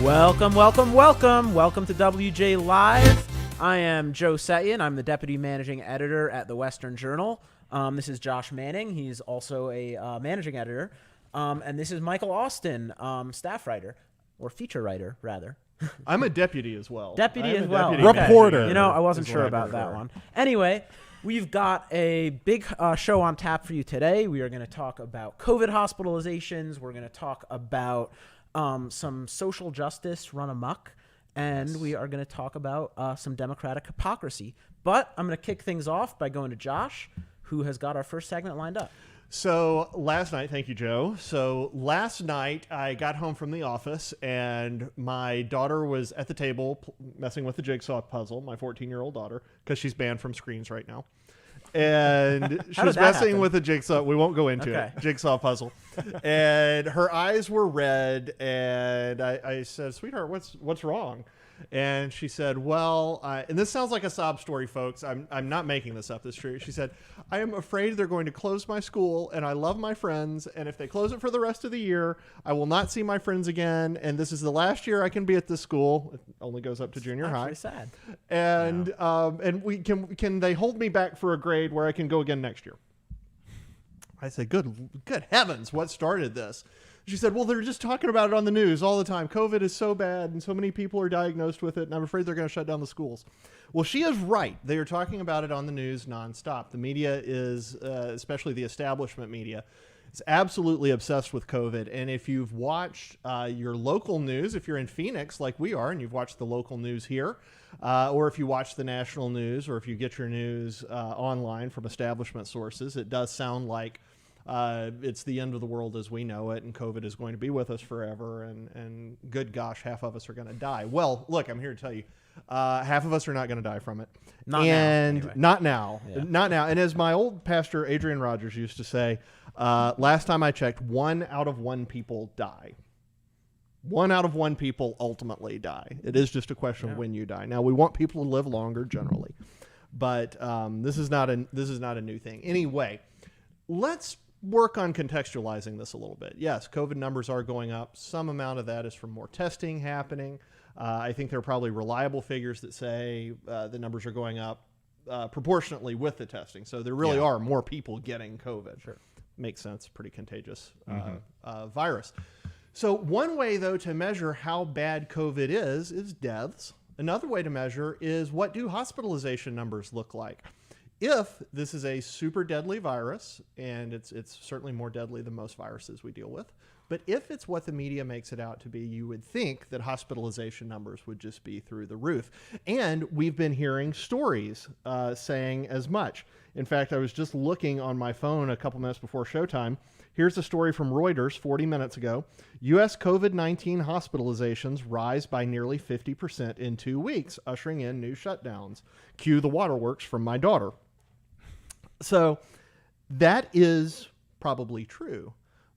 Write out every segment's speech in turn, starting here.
Welcome to WJ Live. I am Joe Setyen. I'm the Deputy Managing Editor at the Western Journal. This is Josh Manning. He's also a managing editor. And this is Michael Austin, staff writer, or feature writer, rather. I'm a deputy as well. Reporter. You know, I wasn't sure about that one. Anyway, we've got a big show on tap for you today. We are going to talk about COVID hospitalizations. We're going to talk about some social justice run amok. And we are going to talk about some Democratic hypocrisy. But I'm going to kick things off by going to Josh, who has got our first segment lined up. So last night, thank you, Joe. So last night I got home from the office and my daughter was at the table messing with the jigsaw puzzle, my 14-year-old daughter, because she's banned from screens right now. And she was messing with a jigsaw. We won't go into it. Jigsaw puzzle. And her eyes were red. And I said, sweetheart, what's wrong? And she said, well, and this sounds like a sob story, folks. I'm not making this up. This is true. She said, I am afraid they're going to close my school, and I love my friends. And if they close it for the rest of the year, I will not see my friends again. And this is the last year I can be at this school. It only goes up to junior high. Sad. And and we can they hold me back for a grade where I can go again next year? I said, good heavens, what started this? She said, well, they're just talking about it on the news all the time. COVID is so bad and so many people are diagnosed with it, and I'm afraid they're going to shut down the schools. Well, she is right. They are talking about it on the news nonstop. The media is, especially the establishment media, is absolutely obsessed with COVID. And if you've watched your local news, if you're in Phoenix like we are and you've watched the local news here, or if you watch the national news, or if you get your news online from establishment sources, it does sound like it's the end of the world as we know it, and COVID is going to be with us forever, and good gosh, half of us are going to die. Well, look, I'm here to tell you, half of us are not going to die from it. Not now. And as my old pastor, Adrian Rogers, used to say, last time I checked, 1 out of 1 people die. 1 out of 1 people ultimately die. It is just a question of when you die. Now, we want people to live longer generally, but this is not a new thing. Anyway, let's work on contextualizing this a little bit. Yes, COVID numbers are going up. Some amount of that is from more testing happening. I think there are probably reliable figures that say the numbers are going up proportionately with the testing. So there really are more people getting COVID. Sure. Makes sense. Pretty contagious virus. So one way, though, to measure how bad COVID is deaths. Another way to measure is what do hospitalization numbers look like? If this is a super deadly virus, and it's certainly more deadly than most viruses we deal with, but if it's what the media makes it out to be, you would think that hospitalization numbers would just be through the roof. And we've been hearing stories saying as much. In fact, I was just looking on my phone a couple minutes before showtime. Here's a story from Reuters 40 minutes ago. U.S. COVID-19 hospitalizations rise by nearly 50% in 2 weeks, ushering in new shutdowns. Cue the waterworks from my daughter. So that is probably true,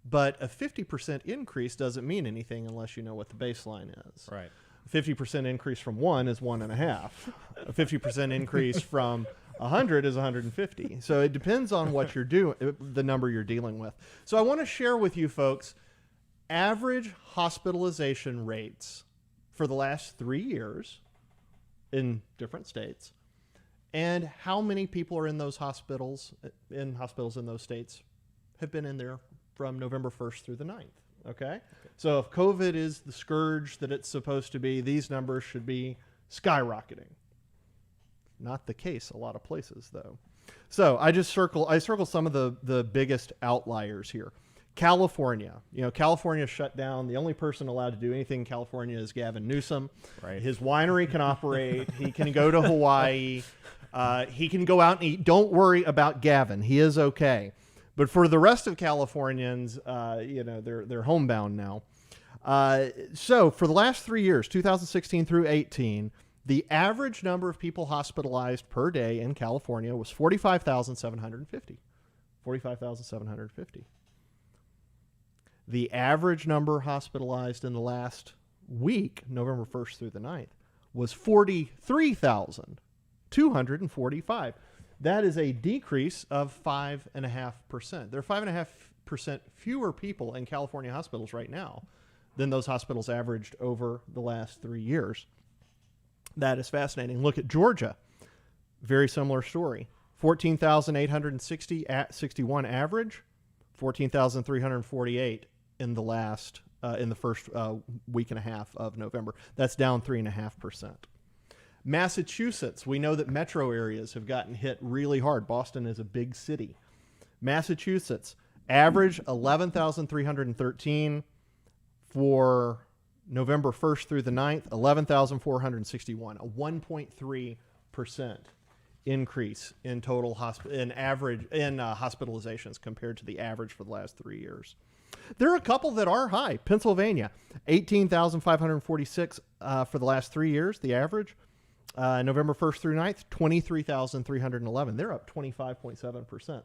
but a 50% increase doesn't mean anything unless you know what the baseline is. Right. A 50% increase from 1 is 1.5. A 50% increase from 100 is 150. So it depends on what you're doing, the number you're dealing with. So I want to share with you folks average hospitalization rates for the last 3 years in different states, and how many people are in those hospitals in those states have been in there from November 1st through the 9th. Okay? So if COVID is the scourge that it's supposed to be, these numbers should be skyrocketing. Not the case a lot of places, though. So I circle some of the biggest outliers here. California. California shut down. The only person allowed to do anything in California is Gavin Newsom. Right. His winery can operate. He can go to Hawaii. He can go out and eat. Don't worry about Gavin. He is okay. But for the rest of Californians, they're homebound now. So for the last 3 years, 2016 through 18, the average number of people hospitalized per day in California was 45,750. 45,750. The average number hospitalized in the last week, November 1st through the 9th, was 43,245. That is a decrease of 5.5%. There are 5.5% fewer people in California hospitals right now than those hospitals averaged over the last 3 years. That is fascinating. Look at Georgia. Very similar story. 14,860 at 61 average, 14,348 in the last in the first week and a half of November. That's down 3.5%. Massachusetts, we know that metro areas have gotten hit really hard. Boston is a big city. Massachusetts, average 11,313 for November 1st through the 9th, 11,461, a 1.3% increase in total hospitalizations compared to the average for the last 3 years. There are a couple that are high. Pennsylvania, 18,546 for the last 3 years, the average. November 1st through 9th, 23,311. They're up 25.7%.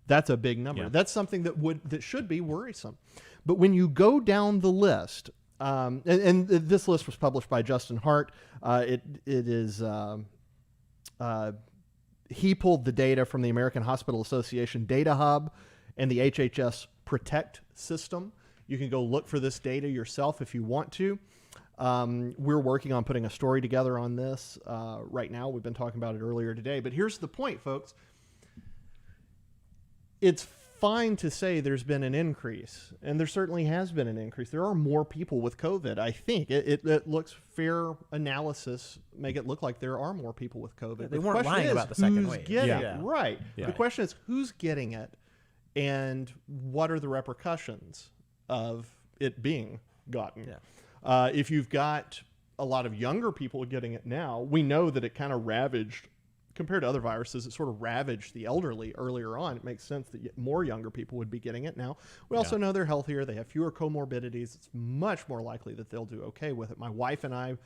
That's a big number. Yeah. That's something that should be worrisome. But when you go down the list, and this list was published by Justin Hart. He pulled the data from the American Hospital Association Data Hub and the HHS Protect system. You can go look for this data yourself if you want to. We're working on putting a story together on this right now. We've been talking about it earlier today. But here's the point, folks. It's fine to say there's been an increase, and there certainly has been an increase. There are more people with COVID. I think it looks fair analysis make it look like there are more people with COVID. They weren't lying about the second wave. Right. Yeah. The question is who's getting it, and what are the repercussions of it being gotten? Yeah. If you've got a lot of younger people getting it now, we know that it kind of ravaged. Compared to other viruses, it sort of ravaged the elderly earlier on. It makes sense that more younger people would be getting it now. We also know they're healthier. They have fewer comorbidities. It's much more likely that they'll do okay with it. My wife and I,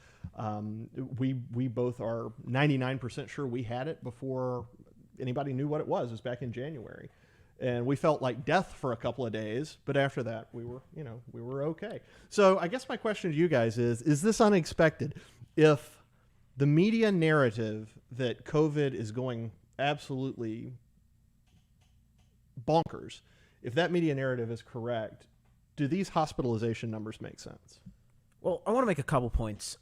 we both are 99% sure we had it before anybody knew what it was. It was back in January. And we felt like death for a couple of days, but after that, we were okay. So I guess my question to you guys is this unexpected? If the media narrative that COVID is going absolutely bonkers, if that media narrative is correct, do these hospitalization numbers make sense? Well, I want to make a couple points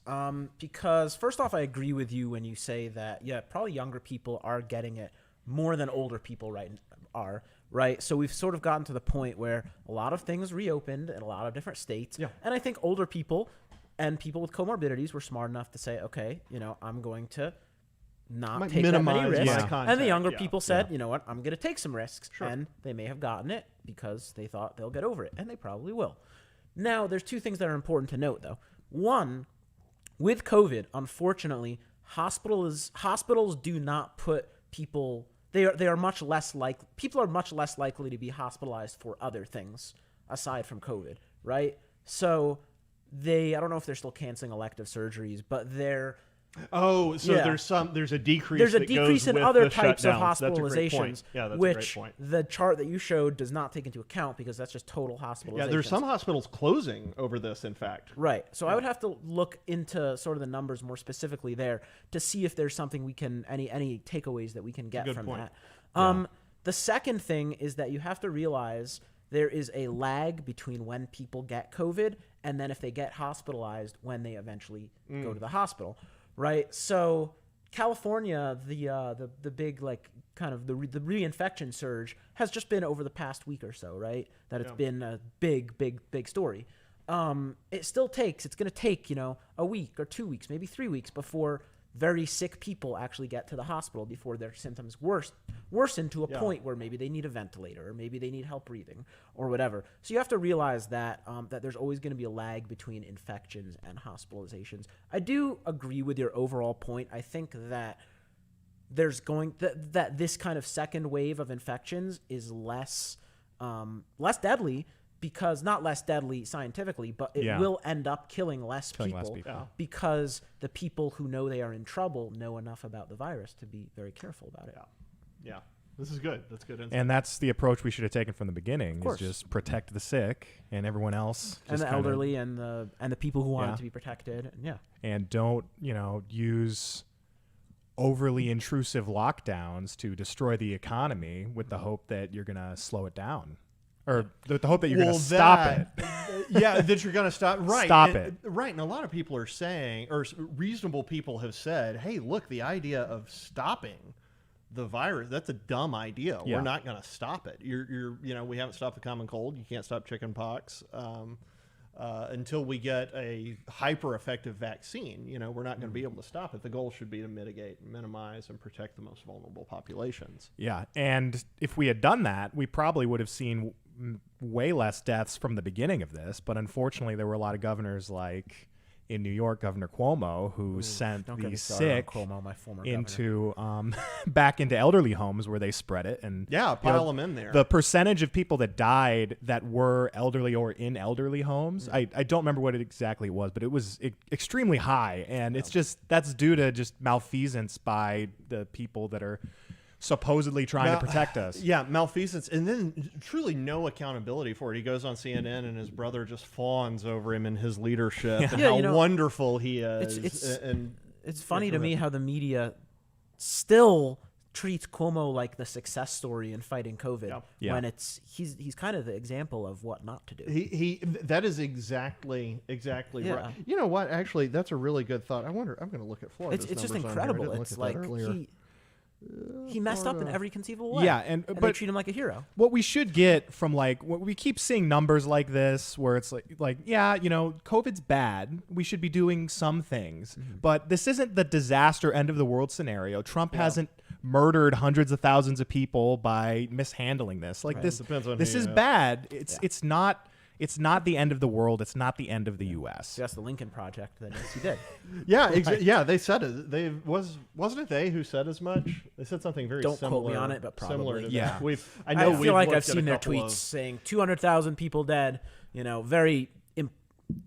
because first off, I agree with you when you say that, probably younger people are getting it more than older people are, right? So we've sort of gotten to the point where a lot of things reopened in a lot of different states. Yeah. And I think older people and people with comorbidities were smart enough to say, okay, I'm going to not take that many risks. And the younger people said, you know what, I'm going to take some risks. Sure. And they may have gotten it because they thought they'll get over it. And they probably will. Now, there's two things that are important to note, though. One, with COVID, unfortunately, hospitals do not put people... They are much less people are much less likely to be hospitalized for other things aside from COVID, right? So... I don't know if they're still canceling elective surgeries, but they're... there's a decrease. There's a decrease in other types of That's hospitalizations, a great which point. The chart that you showed does not take into account because that's just total hospitalizations. Yeah, there's some hospitals closing over this, in fact. Right. So I would have to look into sort of the numbers more specifically there to see if there's something we can any takeaways that we can get from that. The second thing is that you have to realize there is a lag between when people get COVID and then if they get hospitalized when they eventually go to the hospital, right? So California, the big kind of the reinfection surge has just been over the past week or so, right? That it's been a big story. It's going to take, a week or 2 weeks, maybe 3 weeks before very sick people actually get to the hospital before their symptoms worsen to a point where maybe they need a ventilator or maybe they need help breathing or whatever. So you have to realize that that there's always going to be a lag between infections and hospitalizations. I do agree with your overall point. I think that there's that this kind of second wave of infections is less deadly. Because not less deadly scientifically, but it will end up killing less people because the people who know they are in trouble know enough about the virus to be very careful about it. Yeah. This is good. That's good insight. And that's the approach we should have taken from the beginning. Is just protect the sick and everyone else. And the elderly and the people who want to be protected. And don't, use overly intrusive lockdowns to destroy the economy with the hope that you're going to slow it down. or the hope that you're going to stop it. Yeah, that you're going to stop. Right. Stop it. Right. And a lot of people are saying, or reasonable people have said, hey, look, the idea of stopping the virus, that's a dumb idea. Yeah. We're not going to stop it. We haven't stopped the common cold. You can't stop chicken pox. Until we get a hyper-effective vaccine, we're not going to be able to stop it. The goal should be to mitigate, minimize, and protect the most vulnerable populations. Yeah, and if we had done that, we probably would have seen way less deaths from the beginning of this. But unfortunately, there were a lot of governors like in New York, Governor Cuomo, who sent the sick Cuomo, my former into back into elderly homes where they spread it, and pile them in there. The percentage of people that died that were elderly or in elderly homes, I don't remember what it exactly was, but it was extremely high, and it's just that's due to just malfeasance by the people that are supposedly trying to protect us. Yeah, malfeasance, and then truly no accountability for it. He goes on CNN, and his brother just fawns over him and his leadership and how wonderful he is. It's funny to me how the media still treats Cuomo like the success story in fighting COVID when he's kind of the example of what not to do. He that is exactly right. You know what? Actually, that's a really good thought. I wonder. I'm going to look at Florida's It's just numbers incredible. It's like he messed up in every conceivable way. Yeah, but they treat him like a hero. What we should get from what we keep seeing numbers like this, where it's like COVID's bad. We should be doing some things, but this isn't the disaster end of the world scenario. Trump hasn't murdered hundreds of thousands of people by mishandling this. This is bad. It's not. It's not the end of the world. It's not the end of the U.S. So that's the Lincoln Project. Then yes, he did. They said it. Wasn't it they who said as much? They said something very similar. Don't quote me on it, but probably. Yeah, I feel like I've seen their tweets saying 200,000 people dead. Very,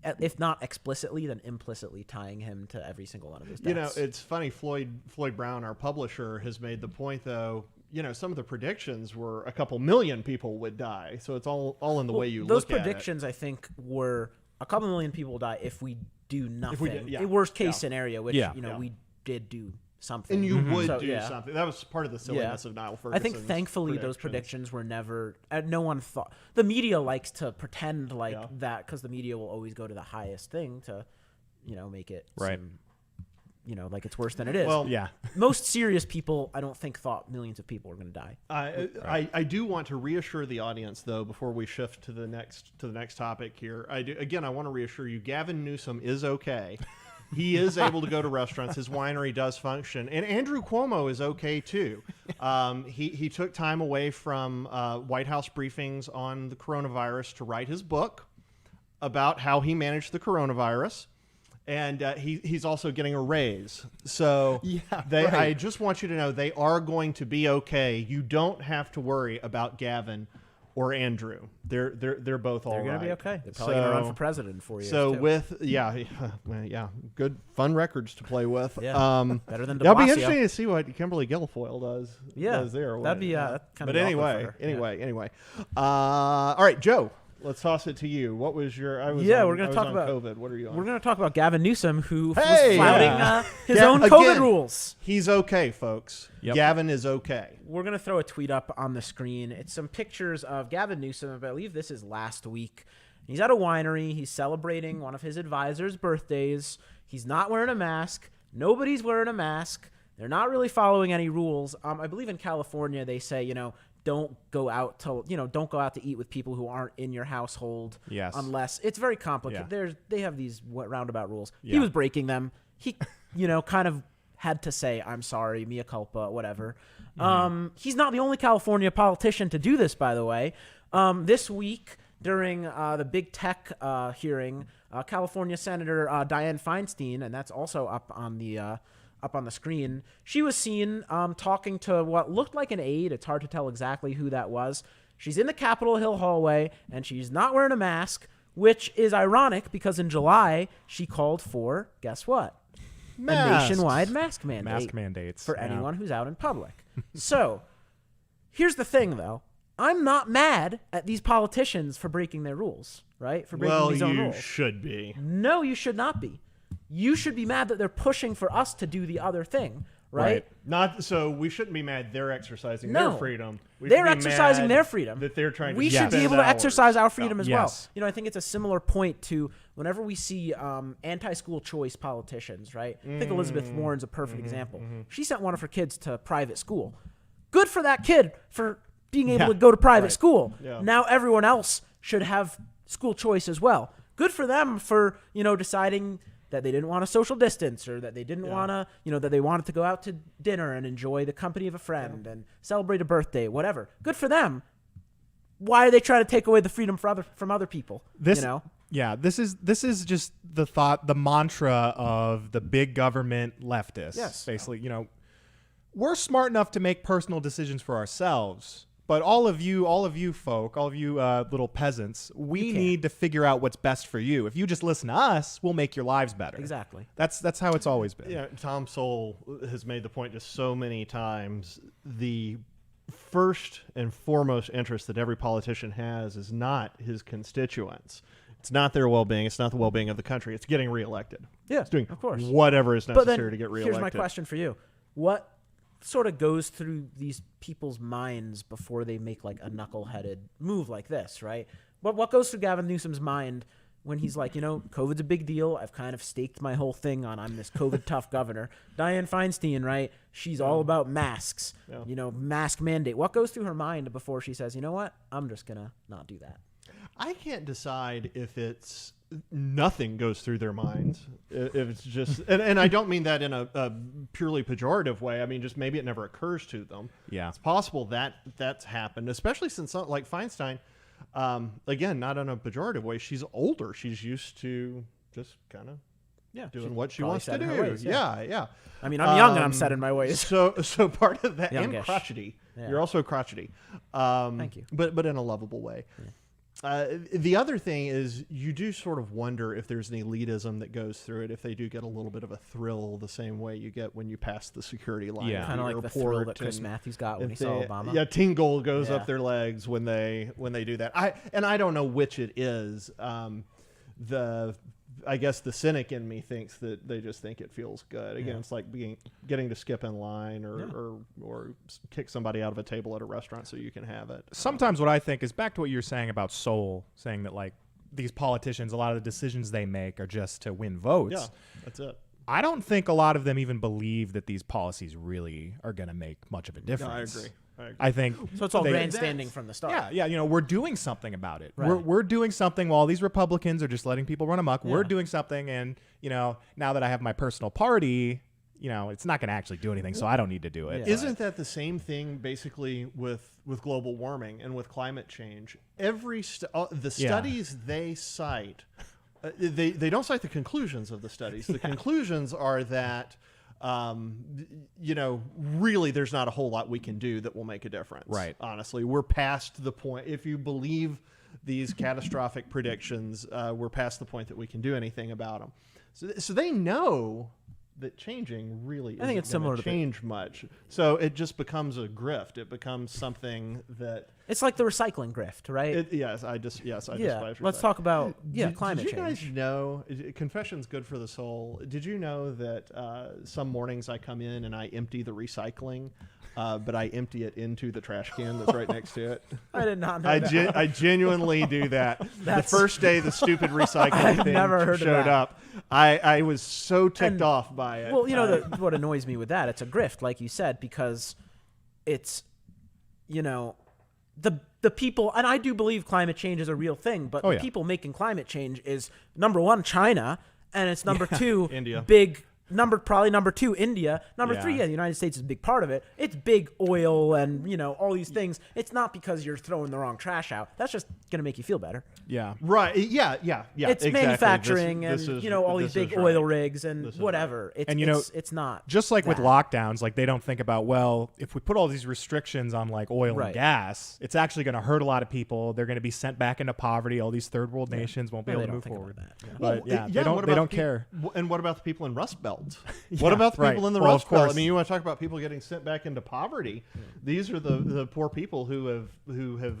if not explicitly, then implicitly tying him to every single one of his deaths. It's funny. Floyd Brown, our publisher, has made the point though. Some of the predictions were a couple million people would die. So it's all in the way you look at it. Those predictions, I think, were a couple million people will die if we do nothing. The worst case scenario, which, we did do something. And you would do something. That was part of the silliness of Niall Ferguson's I think, thankfully, those predictions were never... no one thought... The media likes to pretend that because the media will always go to the highest thing to, make it seem... like it's worse than it is. Well, most serious people, I don't think, thought millions of people were going to die. I do want to reassure the audience, though, before we shift to the next topic here. I want to reassure you, Gavin Newsom is okay. He is able to go to restaurants. His winery does function, and Andrew Cuomo is okay too. He took time away from White House briefings on the coronavirus to write his book about how he managed the coronavirus. And he's also getting a raise. So I just want you to know they are going to be okay. You don't have to worry about Gavin or Andrew. They're both all right. They're going to be okay. They're probably going to run for president for you. So good fun records to play with. Yeah, better than De Blasio. That'll be interesting to see what Kimberly Guilfoyle does there. That'd be kind but of anyway. All right, Joe. Let's toss it to you. What was your? We're going to talk about COVID. What are you on? We're going to talk about Gavin Newsom, who was flouting his own COVID rules. He's okay, folks. Yep. Gavin is okay. We're going to throw a tweet up on the screen. It's some pictures of Gavin Newsom. I believe this is last week. He's at a winery. He's celebrating one of his advisors' birthdays. He's not wearing a mask. Nobody's wearing a mask. They're not really following any rules. I believe in California they say, don't go out to eat with people who aren't in your household. Yes. Unless it's very complicated. Yeah. They have these roundabout rules. Yeah. He was breaking them. He, kind of had to say, I'm sorry, mea culpa, whatever. He's not the only California politician to do this, by the way. This week during the big tech hearing, California Senator Dianne Feinstein, and that's also up on the screen, she was seen talking to what looked like an aide. It's hard to tell exactly who that was. She's in the Capitol Hill hallway, and she's not wearing a mask, which is ironic because in July, she called for, guess what? Masks. A nationwide mask mandate. Mask mandates. For anyone who's out in public. So, here's the thing, though. I'm not mad at these politicians for breaking their rules, right? For breaking these own rules. Well, you should be. No, you should not be. You should be mad that they're pushing for us to do the other thing, right? Not so we shouldn't be mad they're exercising their freedom. They're exercising their freedom. That they're trying to We should be able to exercise our freedom as well. You know, I think it's a similar point to whenever we see anti-school choice politicians, right? I think Elizabeth Warren's a perfect example. She sent one of her kids to private school. Good for that kid for being able to go to private school. Yeah. Now everyone else should have school choice as well. Good for them for, you know, deciding that they didn't want to social distance or that they didn't want to, you know, that they wanted to go out to dinner and enjoy the company of a friend and celebrate a birthday, whatever. Good for them. Why are they trying to take away the freedom from other people? You know? Yeah, this is just the mantra of the big government leftists. Yes. Basically, you know, we're smart enough to make personal decisions for ourselves. But all of you folk, all of you little peasants, we need to figure out what's best for you. If you just listen to us, we'll make your lives better. Exactly. That's how it's always been. Yeah, Tom Sowell has made the point just so many times. The first and foremost interest that every politician has is not his constituents. It's not their well-being. It's not the well-being of the country. It's getting reelected. Yeah, it's doing of course. whatever is necessary to get reelected. Here's my question for you. What sort of goes through these people's minds before they make like a knuckleheaded move like this, right? What goes through Gavin Newsom's mind when he's like, you know, COVID's a big deal. I've kind of staked my whole thing on I'm this COVID tough governor. Dianne Feinstein, right? She's all about masks, you know, mask mandate. What goes through her mind before she says, you know what? I'm just going to not do that. I can't decide if it's nothing goes through their minds. If it's just, and I don't mean that in a purely pejorative way. I mean, just maybe it never occurs to them. Yeah. It's possible that that's happened, especially since like Feinstein, again, not in a pejorative way. She's older. She's used to just kind of doing what she wants to do. Ways, yeah. I mean, I'm young and I'm set in my ways. So part of that, Youngish. and crotchety. Yeah. You're also crotchety. Thank you. But in a lovable way. Yeah. The other thing is you do sort of wonder if there's an elitism that goes through it, if they do get a little bit of a thrill the same way you get when you pass the security line. Yeah. Kind of like the thrill that Chris Matthews got when he saw Obama. Yeah, tingle goes up their legs when they do that. I don't know which it is. I guess the cynic in me thinks that they just think it feels good. Again, it's like getting to skip in line or kick somebody out of a table at a restaurant so you can have it. Sometimes what I think is back to what you were saying about Sowell, saying that like these politicians, a lot of the decisions they make are just to win votes. Yeah, that's it. I don't think a lot of them even believe that these policies really are going to make much of a difference. No, I agree. I think so. It's all grandstanding from the start. Yeah. You know, we're doing something about it. Right. We're doing something while these Republicans are just letting people run amok. Yeah. We're doing something, and you know, now that I have my personal party, you know, it's not going to actually do anything, so I don't need to do it. Yeah. Isn't that the same thing basically with global warming and with climate change? Every the studies they cite, they don't cite the conclusions of the studies. The conclusions are that. You know, really, there's not a whole lot we can do that will make a difference. Right. Honestly, we're past the point. If you believe these catastrophic predictions, we're past the point that we can do anything about them. So they know that changing really isn't it's similar to change much. So it just becomes a grift. It becomes something that it's like the recycling grift, right? Let's talk about climate change. Did you change. guys know? Confession's good for the soul. Did you know that some mornings I come in and I empty the recycling, but I empty it into the trash can that's right next to it? I did not know that. I genuinely do that. The first day the stupid recycling thing showed up, I was so ticked off by it. Well, you know what annoys me with that? It's a grift, like you said, because it's, you know, the people, and I do believe climate change is a real thing, but the people making climate change is number one, China, and it's number two, India. Probably number two, India. Number three, the United States is a big part of it. It's big oil and, you know, all these things. It's not because you're throwing the wrong trash out. That's just going to make you feel better. Yeah. Right. Yeah. It's exactly. manufacturing you know, all these big oil rigs and whatever. And, you know, it's not. Just like with lockdowns, like they don't think about, well, if we put all these restrictions on like oil and gas, it's actually going to hurt a lot of people. They're going to be sent back into poverty. All these third world nations won't be able to move forward. But they don't care. And what about the people in Rust Belt? What about the people in the Rust Belt? I mean, you want to talk about people getting sent back into poverty? These are the poor people who have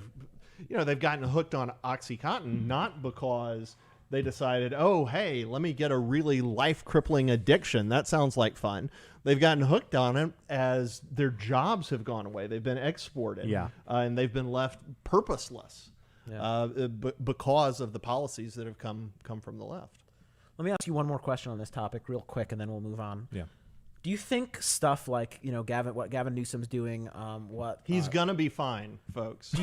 you know, they've gotten hooked on OxyContin not because they decided, oh, hey, let me get a really life-crippling addiction. That sounds like fun. they've gotten hooked on it as their jobs have gone away. They've been exported, and they've been left purposeless because of the policies that have come from the left. Let me ask you one more question on this topic real quick, and then we'll move on. Yeah. Do you think stuff like, what Gavin Newsom's doing, he's gonna be fine, folks.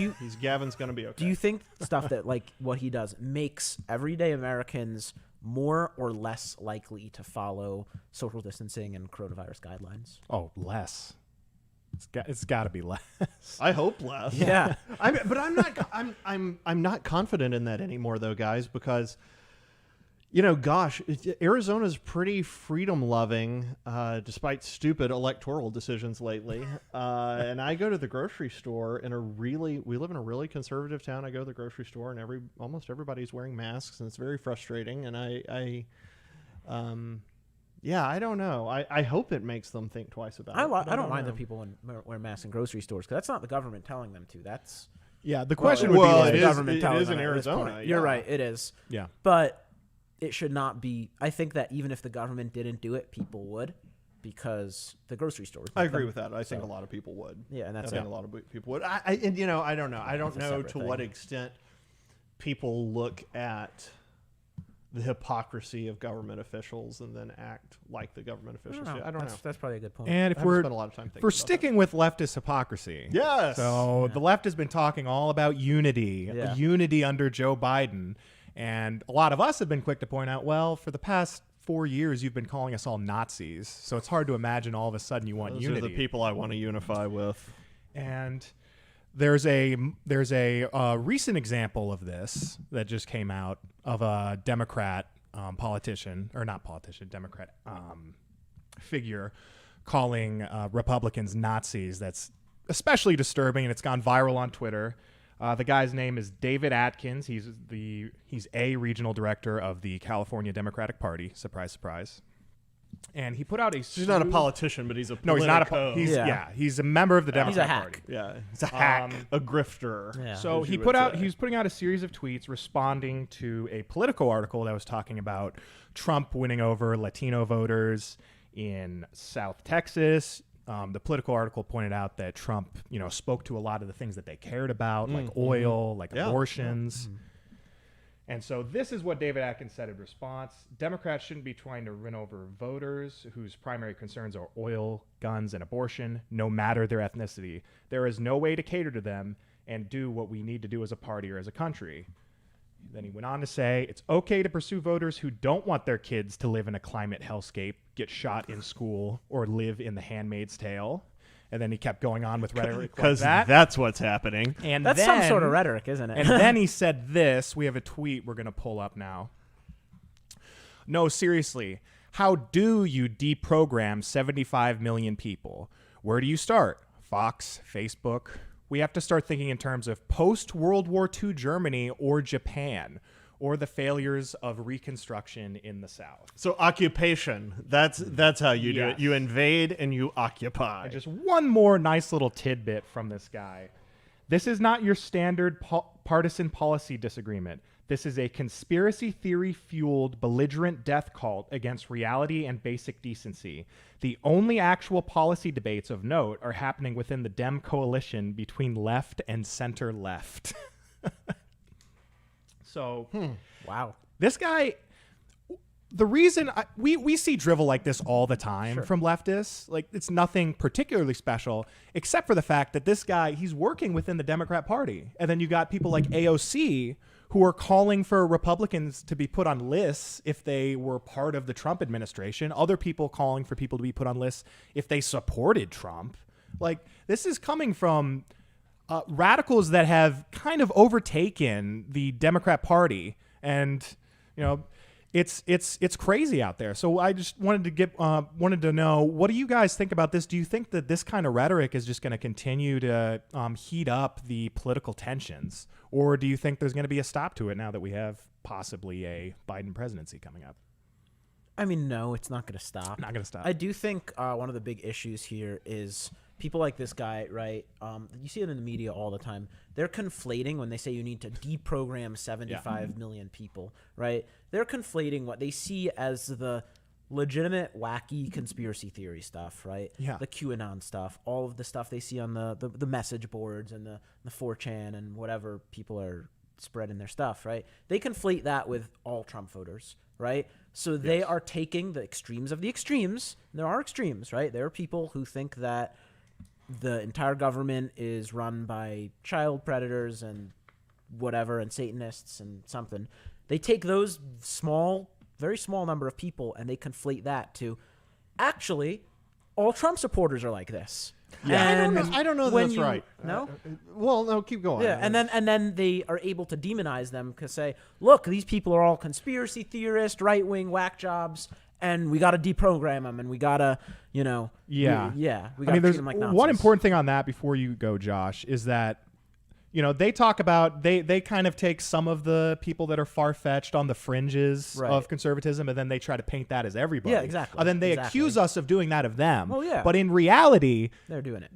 Gavin's gonna be okay. Do you think stuff that like what he does makes everyday Americans more or less likely to follow social distancing and coronavirus guidelines? Oh, less. It's got to be less. I hope less. Yeah. But I'm not confident in that anymore, though, guys, because. Arizona's pretty freedom-loving, despite stupid electoral decisions lately. And I go to the grocery store we live in a really conservative town. I go to the grocery store and almost everybody's wearing masks, and it's very frustrating. And I don't know. I hope it makes them think twice about it. I don't mind that people wear masks in grocery stores, because that's not the government telling them to. That's the question would be like, the government telling them in Arizona. You're right. It is. Yeah. But it should not be. I think that even if the government didn't do it, people would, because the grocery stores. I agree with that. I think a lot of people would. Yeah, and that's I think a lot of people would. I don't know. I don't know to what extent people look at the hypocrisy of government officials and then act like the government officials. I don't know. That's probably a good point. And if we're sticking with leftist hypocrisy, yes. So the left has been talking all about unity under Joe Biden. And a lot of us have been quick to point out, well, for the past 4 years, you've been calling us all Nazis. So it's hard to imagine all of a sudden you want Those unity. Those are the people I want to unify with. And there's a recent example of this that just came out of a Democrat Democrat figure calling Republicans Nazis. That's especially disturbing, and it's gone viral on Twitter. The guy's name is David Atkins. He's a regional director of the California Democratic Party. Surprise, surprise. And he put out a. He's not a politician, but he's a. No, he's not a. He's a member of the Democratic Party. Yeah, he's a hack, a grifter. Yeah. So he was putting out a series of tweets responding to a Politico article that was talking about Trump winning over Latino voters in South Texas. The Politico article pointed out that Trump, spoke to a lot of the things that they cared about, like oil, like abortions. Yeah. And so this is what David Atkins said in response. Democrats shouldn't be trying to win over voters whose primary concerns are oil, guns, and abortion, no matter their ethnicity. There is no way to cater to them and do what we need to do as a party or as a country. Then he went on to say, it's okay to pursue voters who don't want their kids to live in a climate hellscape, get shot in school, or live in The Handmaid's Tale. And then he kept going on with rhetoric because that's what's happening. And that's some sort of rhetoric, isn't it? And then he said this. We have a tweet we're going to pull up now. No, seriously. How do you deprogram 75 million people? Where do you start? Fox, Facebook. We have to start thinking in terms of post-World War II Germany or Japan, or the failures of Reconstruction in the South. So occupation, that's how you do it. You invade and you occupy. And just one more nice little tidbit from this guy. This is not your standard partisan policy disagreement. This is a conspiracy theory-fueled, belligerent death cult against reality and basic decency. The only actual policy debates of note are happening within the Dem coalition between left and center-left. So, wow. This guy, the reason we see drivel like this all the time from leftists, like it's nothing particularly special, except for the fact that this guy, he's working within the Democrat Party. And then you got people like AOC who are calling for Republicans to be put on lists if they were part of the Trump administration. Other people calling for people to be put on lists if they supported Trump. Like, this is coming from radicals that have kind of overtaken the Democrat Party, and it's crazy out there. So I just wanted to know, what do you guys think about this? Do you think that this kind of rhetoric is just going to continue to heat up the political tensions, or do you think there's going to be a stop to it now that we have possibly a Biden presidency coming up? I mean, no, it's not going to stop. Not going to stop. I do think one of the big issues here is people like this guy, right? You see it in the media all the time. They're conflating when they say you need to deprogram 75 million people, right? They're conflating what they see as the legitimate, wacky conspiracy theory stuff, right? Yeah. The QAnon stuff, all of the stuff they see on the message boards and the 4chan and whatever people are spreading their stuff, right? They conflate that with all Trump voters, right? So they are taking the extremes of the extremes. There are extremes, right? There are people who think that the entire government is run by child predators and whatever and Satanists and something. They take those very small number of people and they conflate that to actually all Trump supporters are like this. Yeah, I don't know that that's right. No? Well, no, keep going. Yeah, and then they are able to demonize them because say, look, these people are all conspiracy theorists, right-wing whack jobs, and we got to deprogram them, and we got to, we got to treat them like nonsense. One important thing on that before you go, Josh, is that they talk about they kind of take some of the people that are far-fetched on the fringes of conservatism, and then they try to paint that as everybody. Yeah, exactly. And then they accuse us of doing that of them. Well, yeah. But in reality, they're doing it.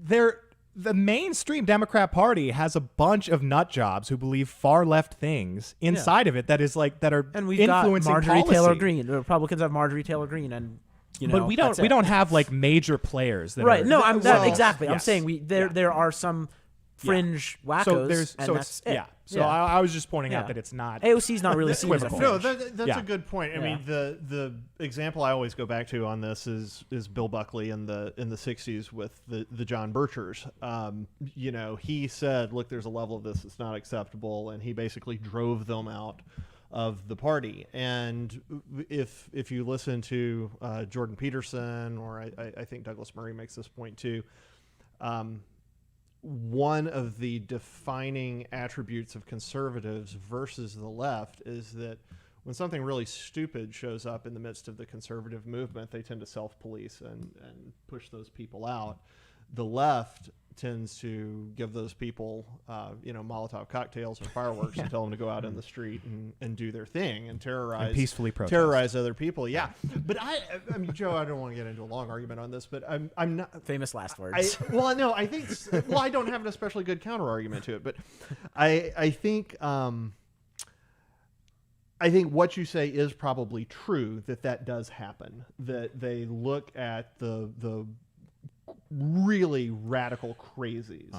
The mainstream Democrat Party has a bunch of nut jobs who believe far left things inside of it that are and we've influencing got Marjorie policy. Taylor Greene. The Republicans have Marjorie Taylor Greene, and but we don't have like major players that right. are, No, exactly. Yes. I'm saying there are some fringe wackos. So I was just pointing out that it's not AOC's not really seen as a fringe. No, that's a good point. I mean, the example I always go back to on this is Bill Buckley in the 60s with the John Birchers. He said, look, there's a level of this that's not acceptable, and he basically drove them out of the party. And if you listen to Jordan Peterson, or I think Douglas Murray makes this point too, one of the defining attributes of conservatives versus the left is that when something really stupid shows up in the midst of the conservative movement, they tend to self-police and push those people out. The left tends to give those people, Molotov cocktails and fireworks and tell them to go out in the street and do their thing and peacefully protest. terrorize other people. Yeah, but I mean, Joe, I don't want to get into a long argument on this, but I'm not famous last words. I think I don't have an especially good counter argument to it, but I think what you say is probably true, that does happen, that they look at the really radical crazies,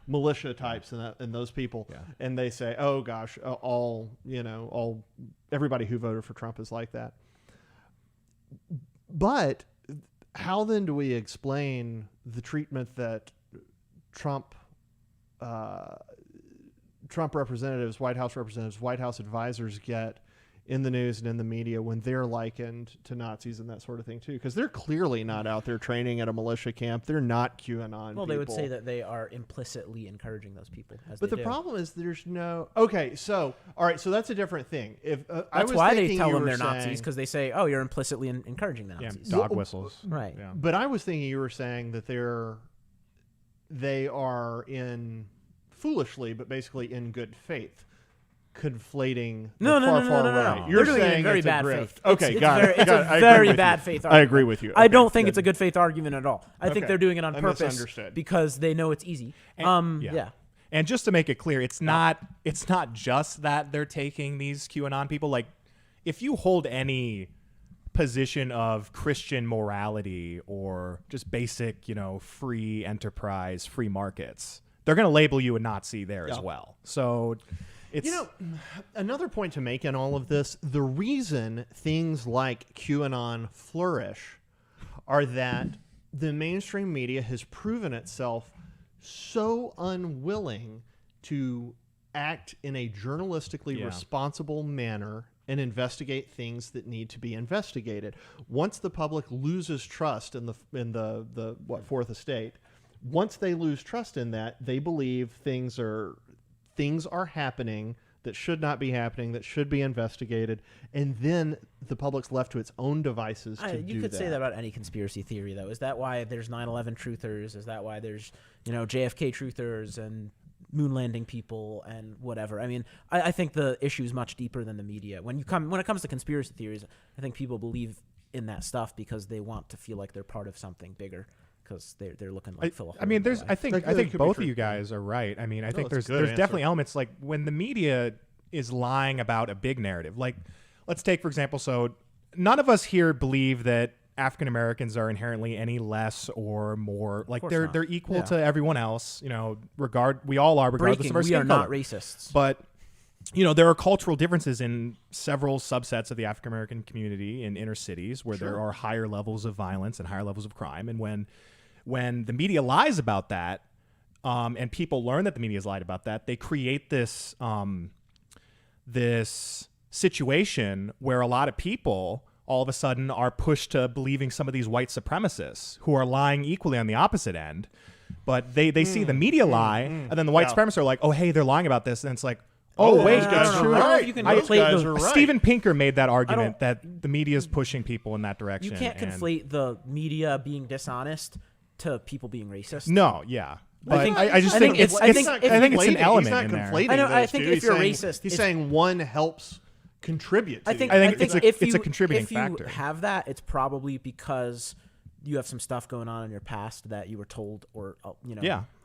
militia types and those people, and they say, oh gosh, everybody who voted for Trump is like that. But how then do we explain the treatment that Trump representatives, White House representatives, White House advisors get in the news and in the media when they're likened to Nazis and that sort of thing too? Because they're clearly not out there training at a militia camp. They're not QAnon Well, they would say that they are implicitly encouraging those people. But the problem is there's no... Okay, so, all right, so that's a different thing. That's why they tell them they're Nazis, because they say, oh, you're implicitly encouraging the Nazis. Dog whistles. Right. Yeah. But I was thinking you were saying that they are in, foolishly, but basically in good faith, conflating no. right. You're saying doing it in very it's bad grift. faith. Okay, It's a very bad faith argument. I agree with you. I don't think it's a good faith argument at all. I think Okay. they're doing it on I purpose misunderstood. because they know it's easy. And just to make it clear, it's not just that they're taking these QAnon people. Like, if you hold any position of Christian morality or just basic, free enterprise, free markets, they're going to label you a Nazi there as well. So it's... another point to make in all of this, the reason things like QAnon flourish are that the mainstream media has proven itself so unwilling to act in a journalistically responsible manner and investigate things that need to be investigated. Once the public loses trust in the Fourth Estate, once they lose trust in that, they believe things are happening that should not be happening, that should be investigated, and then the public's left to its own devices to do that. You could say that about any conspiracy theory, though. Is that why there's 9/11 truthers? Is that why there's JFK truthers and moon landing people and whatever? I mean, I think the issue is much deeper than the media. When it comes to conspiracy theories, I think people believe in that stuff because they want to feel like they're part of something bigger. Because they're looking like Phil. I mean, I think both of you guys are right. I mean, I think there's definitely elements like when the media is lying about a big narrative. Like, let's take for example, so none of us here believe that African Americans are inherently any less or more, like they're equal to everyone else. We all are, regardless of our skin color. We are not racists. But there are cultural differences in several subsets of the African American community in inner cities where there are higher levels of violence and higher levels of crime. And when the media lies about that, and people learn that the media has lied about that, they create this this situation where a lot of people all of a sudden are pushed to believing some of these white supremacists who are lying equally on the opposite end. But they see the media lie, and then the white supremacists are like, oh, hey, they're lying about this. And it's like, wait, that's true. Those guys are right. Steven Pinker made that argument that the media is pushing people in that direction. You can't conflate the media being dishonest to people being racist. No, yeah. But I think it's an element in there. I think if you're racist, he's saying one helps contribute. I think it's a contributing factor. If you have that, it's probably because you have some stuff going on in your past that you were told or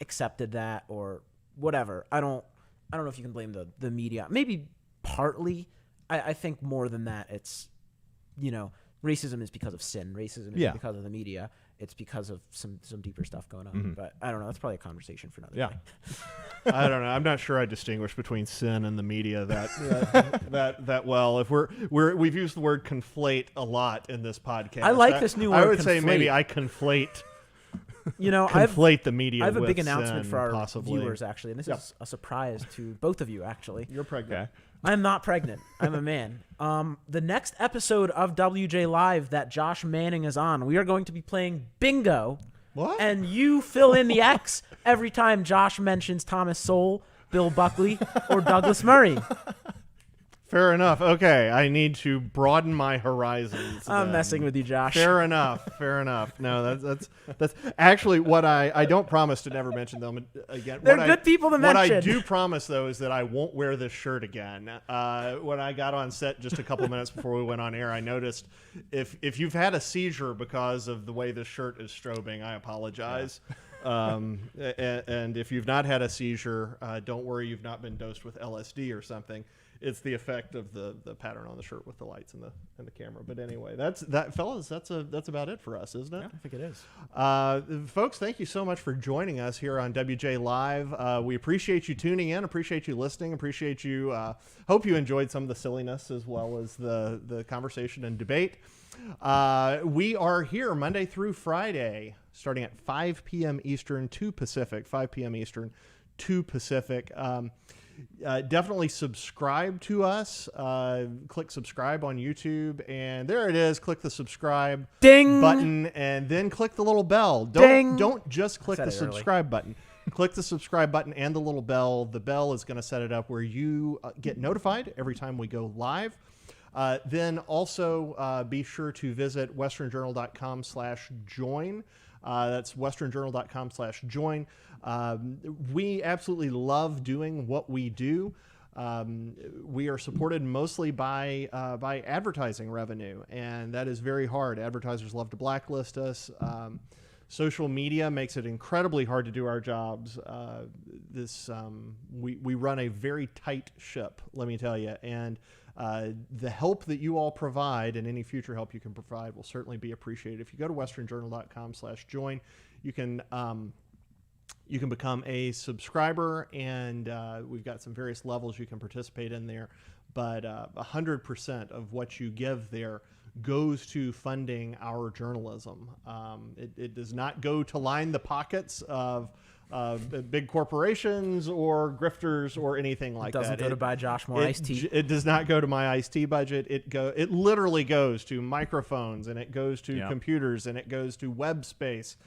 accepted that or whatever. I don't know if you can blame the media. Maybe partly. I think more than that, it's racism is because of sin. Racism is because of the media. It's because of some deeper stuff going on. Mm-hmm. But I don't know. That's probably a conversation for another day. I don't know. I'm not sure I distinguish between sin and the media that well. If we've used the word conflate a lot in this podcast. I like this new word. I would conflate. say maybe I conflate. Conflate the media. I have a with big announcement sin, for our possibly. viewers, actually, and this is a surprise to both of you. Actually, You're pregnant. Okay. I'm not pregnant. I'm a man. The next episode of WJ Live that Josh Manning is on, we are going to be playing bingo. What? And you fill in the X every time Josh mentions Thomas Sowell, Bill Buckley, or Douglas Murray. Fair enough. Okay, I need to broaden my horizons. I'm messing with you, Josh. Fair enough. No, that's actually what I don't promise to never mention them again. They're good people to mention. What I do promise, though, is that I won't wear this shirt again. When I got on set just a couple minutes before we went on air, I noticed if you've had a seizure because of the way this shirt is strobing, I apologize. And if you've not had a seizure, don't worry, you've not been dosed with LSD or something. It's the effect of the pattern on the shirt with the lights and the camera. But anyway, fellas. That's about it for us, isn't it? Yeah, I think it is. Folks, thank you so much for joining us here on WJ Live. We appreciate you tuning in. Appreciate you listening. Appreciate you. Hope you enjoyed some of the silliness as well as the conversation and debate. We are here Monday through Friday, starting at 5 p.m. Eastern, 2 Pacific. 5 p.m. Eastern, 2 Pacific. Definitely subscribe to us. Click subscribe on YouTube, and there it is. Click the subscribe button, and then click the little bell. Don't just click the subscribe button. Click the subscribe button and the little bell. The bell is going to set it up where you get notified every time we go live. Then also be sure to visit westernjournal.com/join. That's westernjournal.com/join. We absolutely love doing what we do. We are supported mostly by advertising revenue, and that is very hard. Advertisers love to blacklist us. Social media makes it incredibly hard to do our jobs. We run a very tight ship, let me tell you, and the help that you all provide and any future help you can provide will certainly be appreciated. If you go to westernjournal.com/join, you can become a subscriber, and we've got some various levels you can participate in there. But 100% of what you give there goes to funding our journalism. It does not go to line the pockets of big corporations or grifters or anything like that. It doesn't go to buy Josh more iced tea. It does not go to my iced tea budget. It literally goes to microphones, and it goes to computers, and it goes to web space,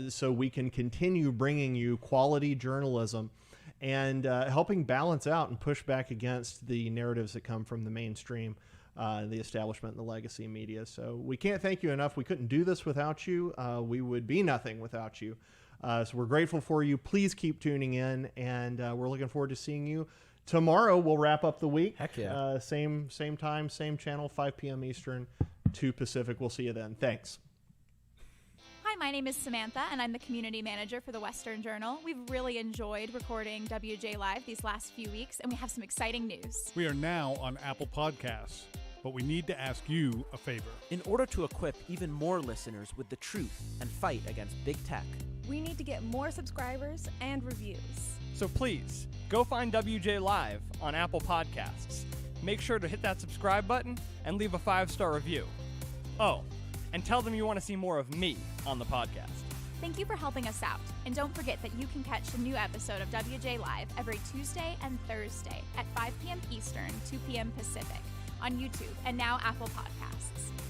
so we can continue bringing you quality journalism and helping balance out and push back against the narratives that come from the mainstream, the establishment and the legacy media. So we can't thank you enough. We couldn't do this without you. We would be nothing without you. So we're grateful for you. Please keep tuning in, and we're looking forward to seeing you tomorrow. We'll wrap up the week. Heck yeah. Same time, same channel, 5 p.m. Eastern, 2 Pacific. We'll see you then. Thanks. Hi, my name is Samantha, and I'm the community manager for the Western Journal. We've really enjoyed recording WJ Live these last few weeks, and we have some exciting news. We are now on Apple Podcasts. but we need to ask you a favor. In order to equip even more listeners with the truth and fight against big tech, we need to get more subscribers and reviews. So please, go find WJ Live on Apple Podcasts. Make sure to hit that subscribe button and leave a 5-star review. Oh, and tell them you want to see more of me on the podcast. Thank you for helping us out. And don't forget that you can catch a new episode of WJ Live every Tuesday and Thursday at 5 p.m. Eastern, 2 p.m. Pacific on YouTube and now Apple Podcasts.